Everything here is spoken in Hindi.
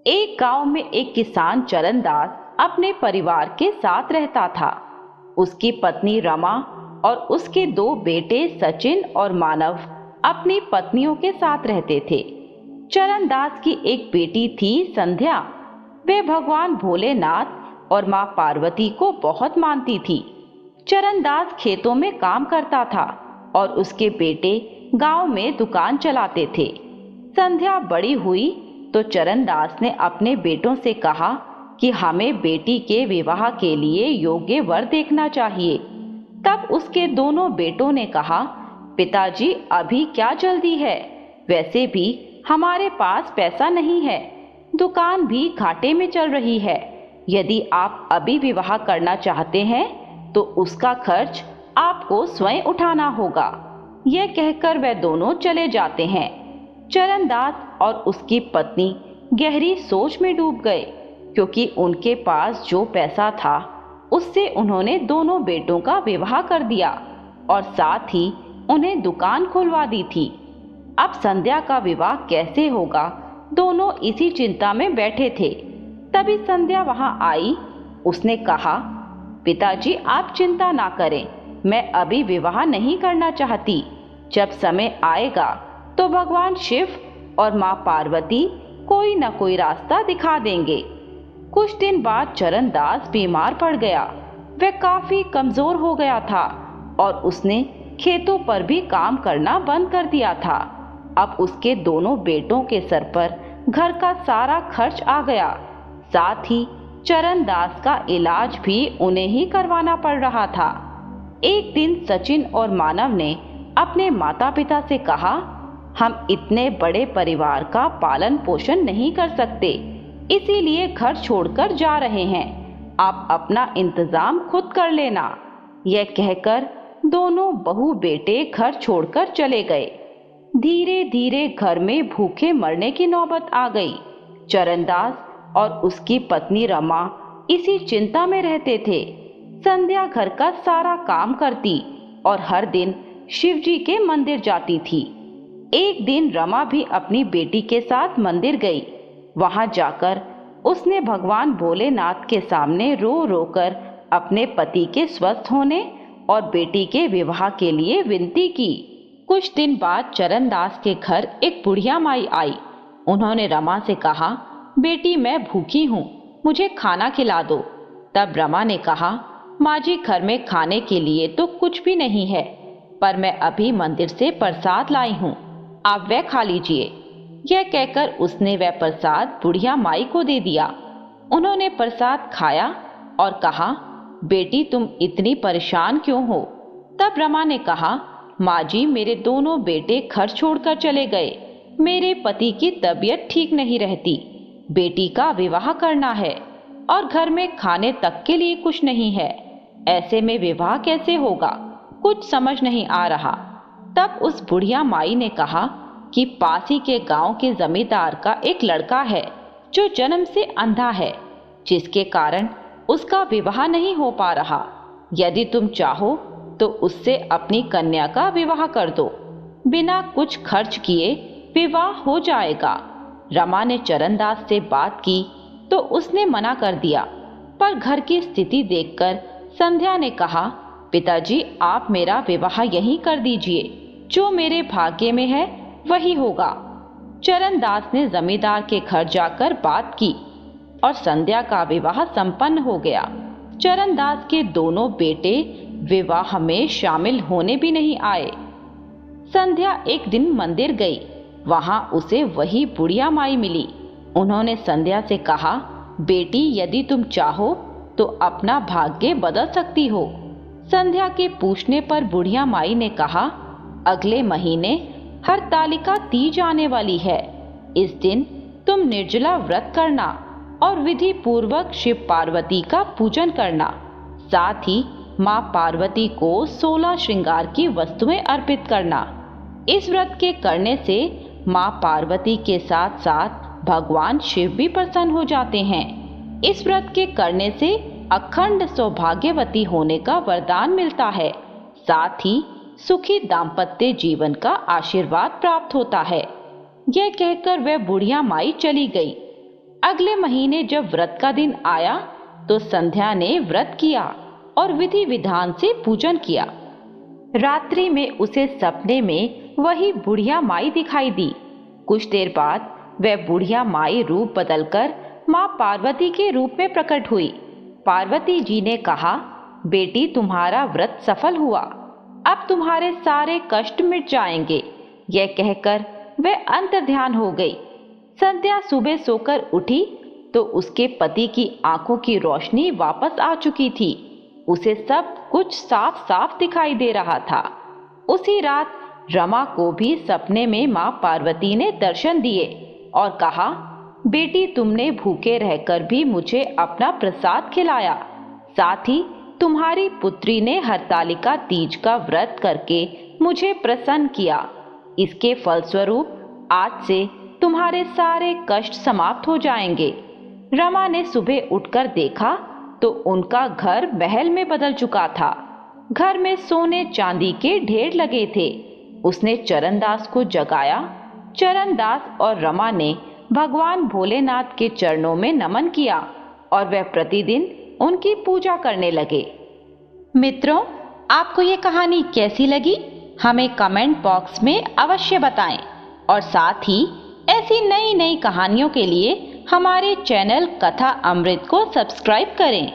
एक गांव में एक किसान चरणदास अपने परिवार के साथ रहता था। उसकी पत्नी रमा और उसके दो बेटे सचिन और मानव अपनी पत्नियों के साथ रहते थे। चरणदास की एक बेटी थी संध्या। वे भगवान भोलेनाथ और मां पार्वती को बहुत मानती थी। चरणदास खेतों में काम करता था और उसके बेटे गांव में दुकान चलाते थे। संध्या बड़ी हुई तो चरणदास ने अपने बेटों से कहा कि हमें बेटी के विवाह के लिए योग्य वर देखना चाहिए। तब उसके दोनों बेटों ने कहा, पिताजी अभी क्या जल्दी है, वैसे भी हमारे पास पैसा नहीं है, दुकान भी घाटे में चल रही है। यदि आप अभी विवाह करना चाहते हैं तो उसका खर्च आपको स्वयं उठाना होगा। यह कहकर वे दोनों चले जाते हैं। चरणदास और उसकी पत्नी गहरी सोच में डूब गए, क्योंकि उनके पास जो पैसा था उससे उन्होंने दोनों बेटों का विवाह कर दिया और साथ ही उन्हें दुकान खुलवा दी थी। अब संध्या का विवाह कैसे होगा, दोनों इसी चिंता में बैठे थे। तभी संध्या वहां आई। उसने कहा, पिताजी आप चिंता ना करें, मैं अभी विवाह नहीं करना चाहती। जब समय आएगा तो भगवान शिव और मां पार्वती कोई न कोई रास्ता दिखा देंगे। कुछ दिन बाद चरणदास बीमार पड़ गया। वह काफी कमजोर हो गया था और उसने खेतों पर भी काम करना बंद कर दिया था। अब उसके दोनों बेटों के सर पर घर का सारा खर्च आ गया। साथ ही चरणदास का इलाज भी उन्हें ही करवाना पड़ रहा था। एक दिन सचिन और मानव ने अपने माता पिता से कहा, हम इतने बड़े परिवार का पालन पोषण नहीं कर सकते, इसीलिए घर छोड़कर जा रहे हैं। आप अपना इंतजाम खुद कर लेना। यह कहकर दोनों बहू बेटे घर छोड़कर चले गए। धीरे धीरे घर में भूखे मरने की नौबत आ गई। चरणदास और उसकी पत्नी रमा इसी चिंता में रहते थे। संध्या घर का सारा काम करती और हर दिन शिव जी के मंदिर जाती थी। एक दिन रमा भी अपनी बेटी के साथ मंदिर गई। वहां जाकर उसने भगवान भोलेनाथ के सामने रो रो कर अपने पति के स्वस्थ होने और बेटी के विवाह के लिए विनती की। कुछ दिन बाद चरणदास के घर एक बुढ़िया माई आई। उन्होंने रमा से कहा, बेटी मैं भूखी हूँ, मुझे खाना खिला दो। तब रमा ने कहा, माँ जी घर में खाने के लिए तो कुछ भी नहीं है, पर मैं अभी मंदिर से प्रसाद लाई हूँ, आप वह खा लीजिए। यह कहकर उसने वह प्रसाद बुढ़िया माई को दे दिया। उन्होंने प्रसाद खाया और कहा, बेटी तुम इतनी परेशान क्यों हो? तब रमा ने कहा, माँ जी मेरे दोनों बेटे घर छोड़कर चले गए, मेरे पति की तबीयत ठीक नहीं रहती, बेटी का विवाह करना है और घर में खाने तक के लिए कुछ नहीं है। ऐसे में विवाह कैसे होगा, कुछ समझ नहीं आ रहा। तब उस बुढ़िया माई ने कहा कि पास ही के गांव के जमींदार का एक लड़का है जो जन्म से अंधा है, जिसके कारण उसका विवाह नहीं हो पा रहा। यदि तुम चाहो तो उससे अपनी कन्या का विवाह कर दो, बिना कुछ खर्च किए विवाह हो जाएगा। रमा ने चरणदास से बात की तो उसने मना कर दिया, पर घर की स्थिति देखकर संध्या ने कहा, पिताजी आप मेरा विवाह यहीं कर दीजिए, जो मेरे भाग्य में है वही होगा। चरणदास ने जमींदार के घर जाकर बात की और संध्या का विवाह संपन्न हो गया। चरणदास के दोनों बेटे विवाह में शामिल होने भी नहीं आए। संध्या एक दिन मंदिर गई। वहां उसे वही बुढ़िया माई मिली। उन्होंने संध्या से कहा, बेटी यदि तुम चाहो तो अपना भाग्य बदल सकती हो। संध्या के पूछने पर बुढ़िया माई ने कहा, अगले महीने हरतालिका तीज आने वाली है। इस दिन तुम निर्जला व्रत करना और विधि पूर्वक शिव पार्वती का पूजन करना। साथ ही माँ पार्वती को 16 श्रृंगार की वस्तुएं अर्पित करना। इस व्रत के करने से माँ पार्वती के साथ साथ भगवान शिव भी प्रसन्न हो जाते हैं। इस व्रत के करने से अखंड सौभाग्यवती होने का वरदान मिलता है। साथ ही सुखी दाम्पत्य जीवन का आशीर्वाद प्राप्त होता है। यह कहकर वह बुढ़िया माई चली गई। अगले महीने जब व्रत का दिन आया तो संध्या ने व्रत किया और विधि विधान से पूजन किया। रात्रि में उसे सपने में वही बुढ़िया माई दिखाई दी। कुछ देर बाद वह बुढ़िया माई रूप बदलकर माँ पार्वती के रूप में प्रकट हुई। पार्वती जी ने कहा, बेटी तुम्हारा व्रत सफल हुआ, अब तुम्हारे सारे कष्ट मिट जाएंगे। यह कहकर वह अंतर्ध्यान हो गई। संध्या सुबह सोकर उठी तो उसके पति की आंखों की रोशनी वापस आ चुकी थी। उसे सब कुछ साफ साफ दिखाई दे रहा था। उसी रात रमा को भी सपने में माँ पार्वती ने दर्शन दिए और कहा, बेटी तुमने भूखे रहकर भी मुझे अपना प्रसाद खिलाया, साथ ही तुम्हारी पुत्री ने हरतालिका तीज का व्रत करके मुझे प्रसन्न किया। इसके फलस्वरूप आज से तुम्हारे सारे कष्ट समाप्त हो जाएंगे। रमा ने सुबह उठकर देखा तो उनका घर महल में बदल चुका था। घर में सोने चांदी के ढेर लगे थे। उसने चरणदास को जगाया। चरणदास और रमा ने भगवान भोलेनाथ के चरणों में नमन किया और वह प्रतिदिन उनकी पूजा करने लगे। मित्रों, आपको ये कहानी कैसी लगी हमें कमेंट बॉक्स में अवश्य बताएं और साथ ही ऐसी नई नई कहानियों के लिए हमारे चैनल कथा अमृत को सब्सक्राइब करें।